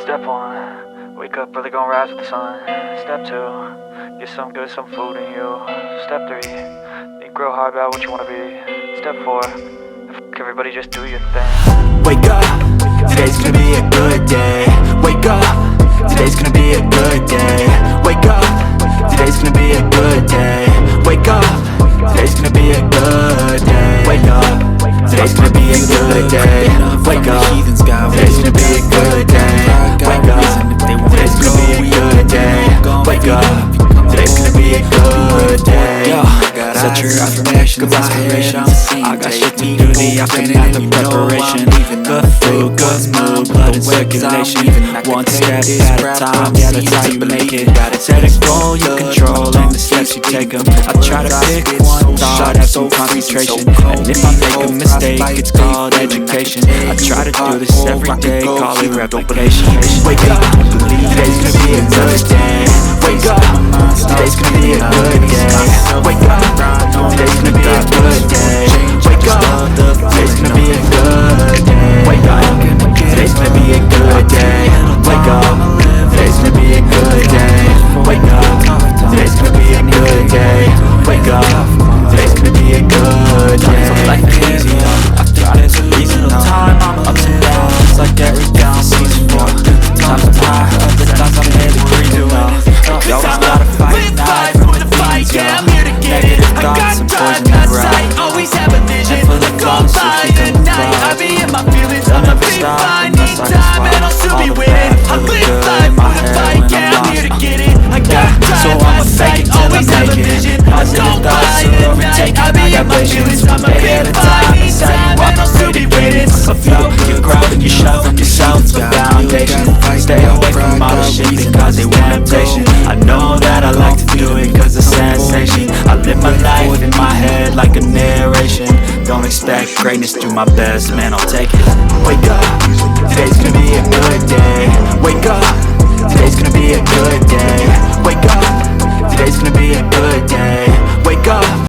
Step 1, wake up early, gonna rise with the sun. Step 2, get some good, some food in you. Step 3, think real hard about what you wanna be. Step 4, fuck everybody, just do your thing. Wake up, today's gonna be a good day. Wake up, today's gonna be a good day. Wake up, today's gonna be a good day. Wake up, today's gonna be a good day. Wake up, today's gonna be a good day. Wake up, today's gonna be a good day. Wake up, today's gonna be a good day. Wake up, today's gonna be a good day. Set your affirmations, inspiration. I got shit to do, the aftermath of preparation. Good food, good mood, blood in circulation. One step at a time, yeah, that's how you make it. Set a goal, you control, and the steps you take them. I try to pick one thought, have some concentration. And if I make a mistake, it's called education. I try to do this every day, call it replication. Wake up, today's gonna be a good day. Wake up, today's gonna be a good day. Wake up, today's gonna be a good day. Wake up, today's gonna be a good day. Wake up, today's gonna be a good day. Wake up, today's gonna be a good day. Wake up, today's gonna be a good day. Wake up, today's gonna be a good day. Life is easy, I think there's a reason of time. I'm ups and downs, like every down season 4. Times I'm high, other times I'm head to breathe through. You always gotta fight, night for the feelings, yeah. Negative thoughts and poison and right. Always have a vision, And for the go closest by you the can night. fly. I be in my feelings, They'll I'm a never big stop fine, unless need I time, just and I'll still all be the winning. bad I for the live good life in my for the head fight, when yeah, I'm I'm here to lost. get it. I got So drive, I'ma I fake it till I always have a make it. vision, Positive go thoughts by are the night. overtaken. I be I in got my visions, feelings, I'm a one day big at a fine, time. need It's how you time, walk and I'll still be winning. A few you grow and you shove from yourself to the foundation. Stay away from all the shit because they want temptation. I know that I like to do it cause it's sensation. I live my life in my head like a narration. Don't expect greatness, do my best, man, I'll take it. Wake up, today's gonna be a good day. Wake up,